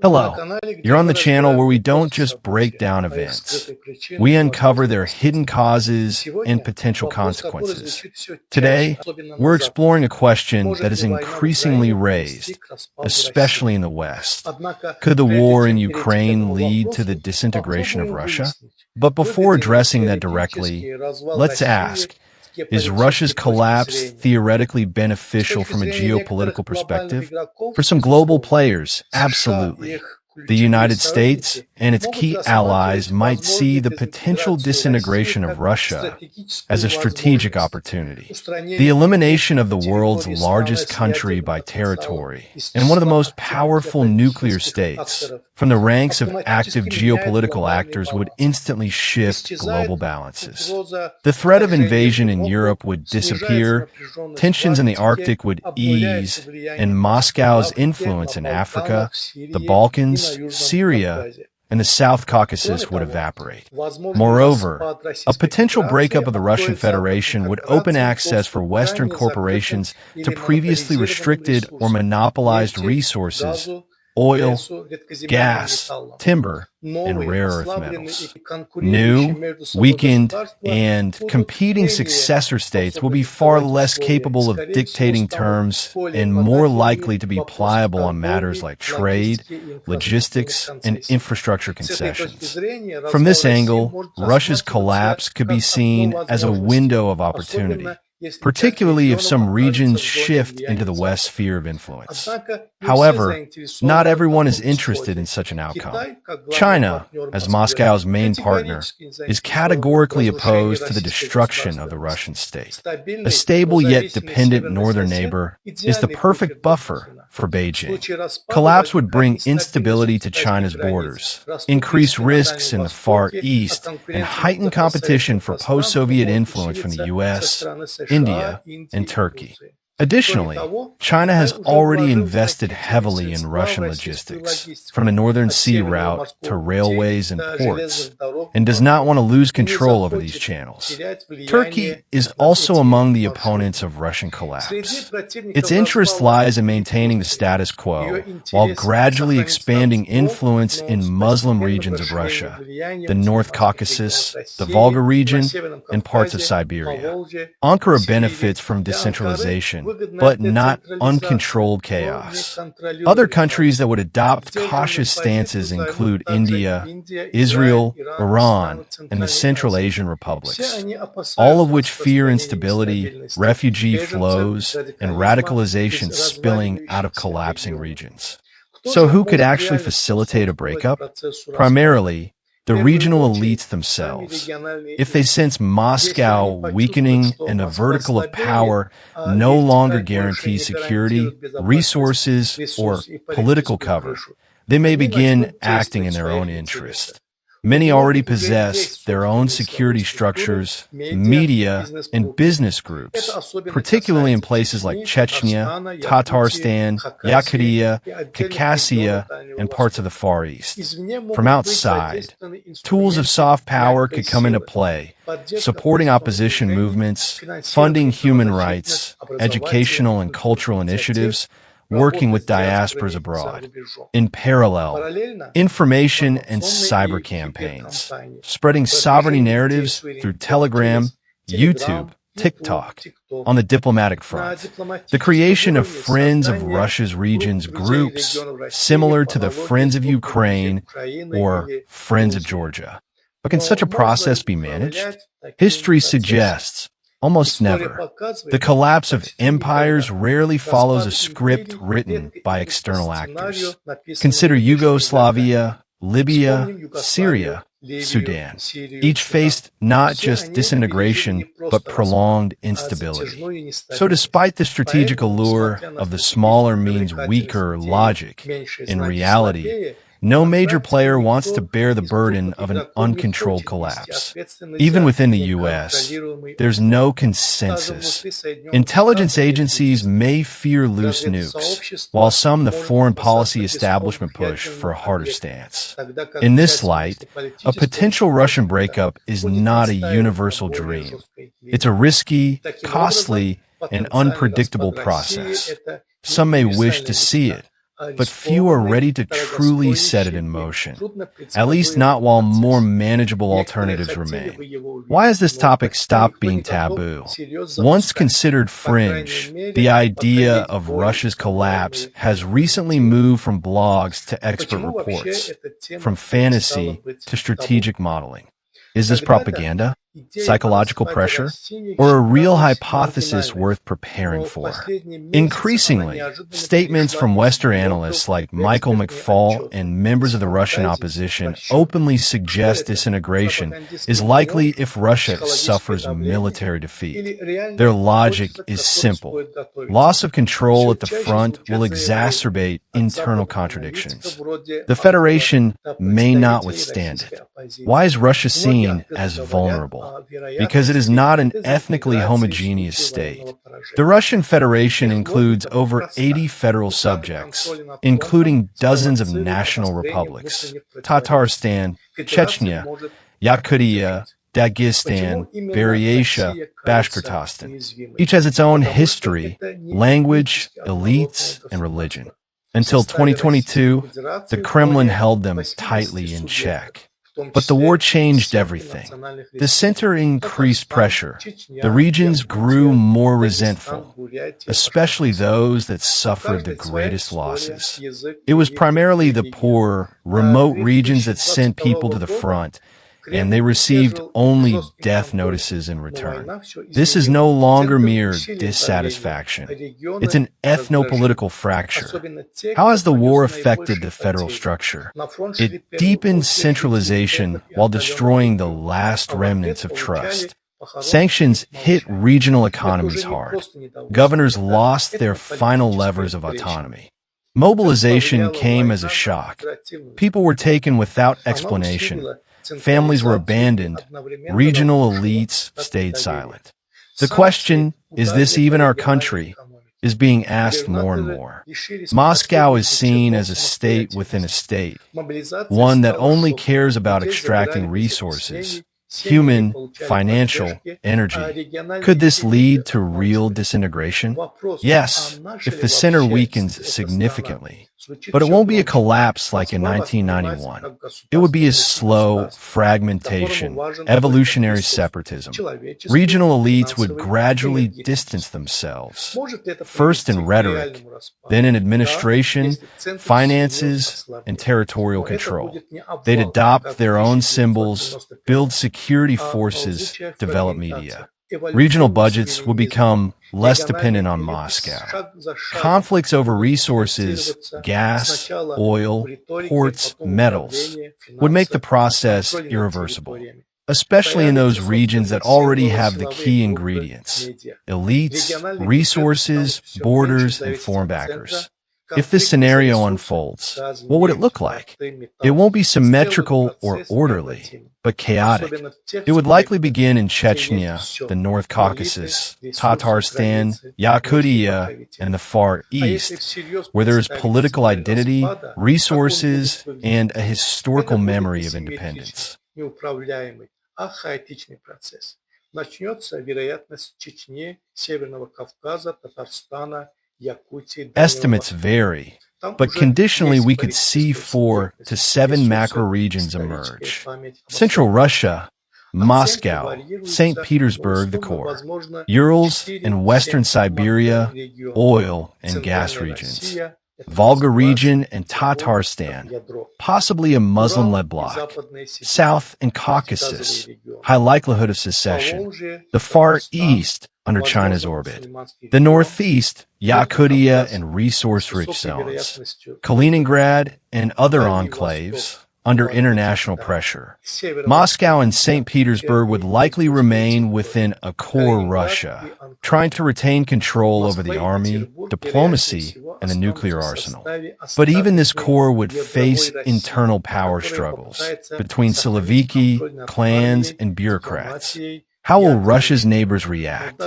Hello, you're on the channel where we don't just break down events. We uncover their hidden causes and potential consequences. Today, we're exploring a question that is increasingly raised, especially in the West. Could the war in Ukraine lead to the disintegration of Russia? But before addressing that directly, let's ask, is Russia's collapse theoretically beneficial from a geopolitical perspective? For some global players, absolutely. The United States and its key allies might see the potential disintegration of Russia as a strategic opportunity. The elimination of the world's largest country by territory and one of the most powerful nuclear states from the ranks of active geopolitical actors would instantly shift global balances. The threat of invasion in Europe would disappear, tensions in the Arctic would ease, and Moscow's influence in Africa, the Balkans, Syria, and the South Caucasus would evaporate. Moreover, a potential breakup of the Russian Federation would open access for Western corporations to previously restricted or monopolized resources, oil, gas, timber, and rare earth metals. New, weakened, and competing successor states will be far less capable of dictating terms and more likely to be pliable on matters like trade, logistics, and infrastructure concessions. From this angle, Russia's collapse could be seen as a window of opportunity, particularly if some regions shift into the West's sphere of influence. However, not everyone is interested in such an outcome. China, as Moscow's main partner, is categorically opposed to the destruction of the Russian state. A stable yet dependent northern neighbor is the perfect buffer for Beijing. Collapse would bring instability to China's borders, increase risks in the Far East, and heighten competition for post-Soviet influence from the US, India, and Turkey. Additionally, China has already invested heavily in Russian logistics, from the Northern Sea route to railways and ports, and does not want to lose control over these channels. Turkey is also among the opponents of Russian collapse. Its interest lies in maintaining the status quo, while gradually expanding influence in Muslim regions of Russia, the North Caucasus, the Volga region, and parts of Siberia. Ankara benefits from decentralization, but not uncontrolled chaos. Other countries that would adopt cautious stances include India, Israel, Iran, and the Central Asian republics, all of which fear instability, refugee flows, and radicalization spilling out of collapsing regions. So who could actually facilitate a breakup? Primarily, the regional elites themselves. If they sense Moscow weakening and the vertical of power no longer guarantees security, resources, or political cover, they may begin acting in their own interest. Many already possess their own security structures, media, and business groups, particularly in places like Chechnya, Tatarstan, Yakutia, Khakassia, and parts of the Far East. From outside, tools of soft power could come into play, supporting opposition movements, funding human rights, educational and cultural initiatives, working with diasporas abroad. In parallel, information and cyber campaigns, spreading sovereignty narratives through Telegram, YouTube, TikTok. On the diplomatic front, the creation of Friends of Russia's regions groups similar to the Friends of Ukraine or Friends of Georgia. But can such a process be managed? History suggests almost never. The collapse of empires rarely follows a script written by external actors. Consider Yugoslavia, Libya, Syria, Sudan. Each faced not just disintegration, but prolonged instability. So despite the strategic allure of the smaller means weaker logic, in reality, no major player wants to bear the burden of an uncontrolled collapse. Even within the U.S., there's no consensus. Intelligence agencies may fear loose nukes, while some the foreign policy establishment push for a harder stance. In this light, a potential Russian breakup is not a universal dream. It's a risky, costly, and unpredictable process. Some may wish to see it, but few are ready to truly set it in motion, at least not while more manageable alternatives remain. Why has this topic stopped being taboo? Once considered fringe, the idea of Russia's collapse has recently moved from blogs to expert reports, from fantasy to strategic modeling. Is this propaganda, psychological pressure, or a real hypothesis worth preparing for? Increasingly, statements from Western analysts like Michael McFaul and members of the Russian opposition openly suggest disintegration is likely if Russia suffers military defeat. Their logic is simple. Loss of control at the front will exacerbate internal contradictions. The Federation may not withstand it. Why is Russia seen as vulnerable? Because it is not an ethnically homogeneous state. The Russian Federation includes over 80 federal subjects, including dozens of national republics: Tatarstan, Chechnya, Yakutia, Dagestan, Buryatia, Bashkortostan. Each has its own history, language, elites, and religion. Until 2022, the Kremlin held them tightly in check. But the war changed everything. The center increased pressure. The regions grew more resentful, especially those that suffered the greatest losses. It was primarily the poor, remote regions that sent people to the front, and they received only death notices in return. This is no longer mere dissatisfaction. It's an ethno-political fracture. How has the war affected the federal structure? It deepened centralization while destroying the last remnants of trust. Sanctions hit regional economies hard. Governors lost their final levers of autonomy. Mobilization came as a shock. People were taken without explanation. Families were abandoned. Regional elites stayed silent. The question, is this even our country, is being asked more and more. Moscow is seen as a state within a state, one that only cares about extracting resources, human, financial, energy. Could this lead to real disintegration? Yes, if the center weakens significantly. But it won't be a collapse like in 1991. It would be a slow fragmentation, evolutionary separatism. Regional elites would gradually distance themselves, first in rhetoric, then in administration, finances, and territorial control. They'd adopt their own symbols, build security forces, develop media. Regional budgets will become less dependent on Moscow. Conflicts over resources, gas, oil, ports, metals, would make the process irreversible, especially in those regions that already have the key ingredients: elites, resources, borders, and foreign backers. If this scenario unfolds, what would it look like? It won't be symmetrical or orderly, but chaotic. It would likely begin in Chechnya, the North Caucasus, Tatarstan, Yakutia, and the Far East, where there is political identity, resources, and a historical memory of independence. Estimates vary, but conditionally we could see 4 to 7 macro regions emerge. Central Russia, Moscow, St. Petersburg, the core, Urals and Western Siberia, oil and gas regions, Volga region and Tatarstan, possibly a Muslim-led bloc, South and Caucasus, high likelihood of secession, the Far East under China's orbit, the Northeast, Yakutia and resource-rich zones, Kaliningrad and other enclaves under international pressure. Moscow and St. Petersburg would likely remain within a core Russia, trying to retain control over the army, diplomacy, and the nuclear arsenal. But even this core would face internal power struggles between Siloviki, clans, and bureaucrats. How will Russia's neighbors react?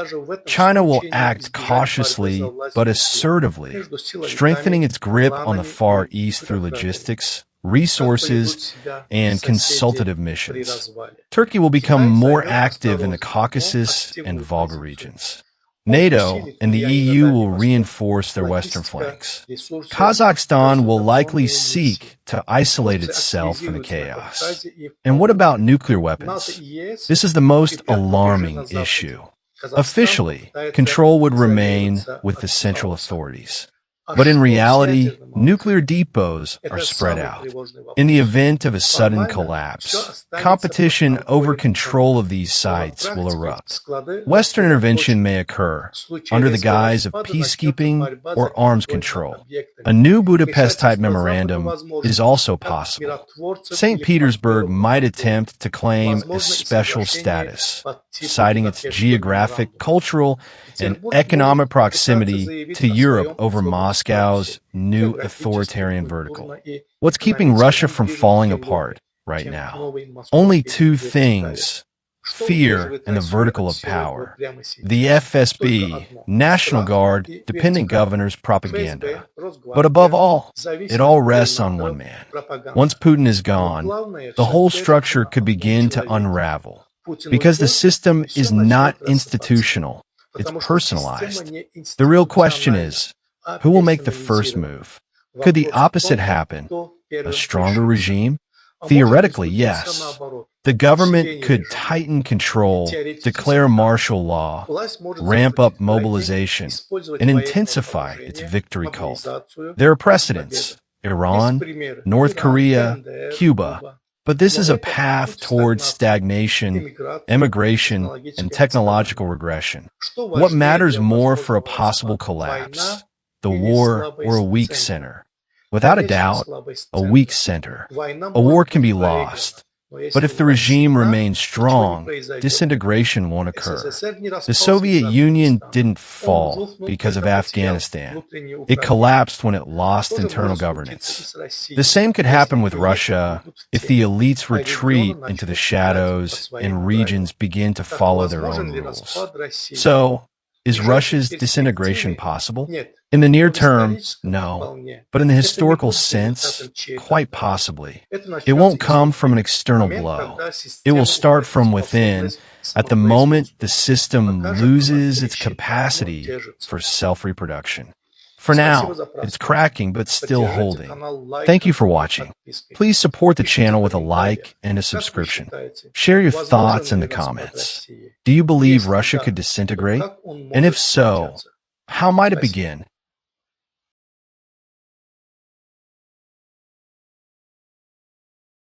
China will act cautiously but assertively, strengthening its grip on the Far East through logistics, resources, and consultative missions. Turkey will become more active in the Caucasus and Volga regions. NATO and the EU will reinforce their western flanks. Kazakhstan will likely seek to isolate itself from the chaos. And what about nuclear weapons? This is the most alarming issue. Officially, control would remain with the central authorities. But in reality, nuclear depots are spread out. In the event of a sudden collapse, competition over control of these sites will erupt. Western intervention may occur under the guise of peacekeeping or arms control. A new Budapest-type memorandum is also possible. St. Petersburg might attempt to claim a special status, citing its geographic, cultural, and economic proximity to Europe over Moscow's new authoritarian vertical. What's keeping Russia from falling apart right now? Only two things: fear and the vertical of power. The FSB, National Guard, dependent governors, propaganda. But above all, it all rests on one man. Once Putin is gone, the whole structure could begin to unravel. Because the system is not institutional, it's personalized. The real question is, who will make the first move? Could the opposite happen? A stronger regime? Theoretically, yes. The government could tighten control, declare martial law, ramp up mobilization, and intensify its victory cult. There are precedents: Iran, North Korea, Cuba. But this is a path towards stagnation, emigration, and technological regression. What matters more for a possible collapse? The war or a weak center? Without a doubt, a weak center. A war can be lost. But if the regime remains strong, disintegration won't occur. The Soviet Union didn't fall because of Afghanistan. It collapsed when it lost internal governance. The same could happen with Russia if the elites retreat into the shadows and regions begin to follow their own rules. So, is Russia's disintegration possible? In the near term, no. But in the historical sense, quite possibly. It won't come from an external blow. It will start from within at the moment the system loses its capacity for self-reproduction. For now, it's cracking but still holding. Thank you for watching. Please support the channel with a like and a subscription. Share your thoughts in the comments. Do you believe Russia could disintegrate? And if so, how might it begin?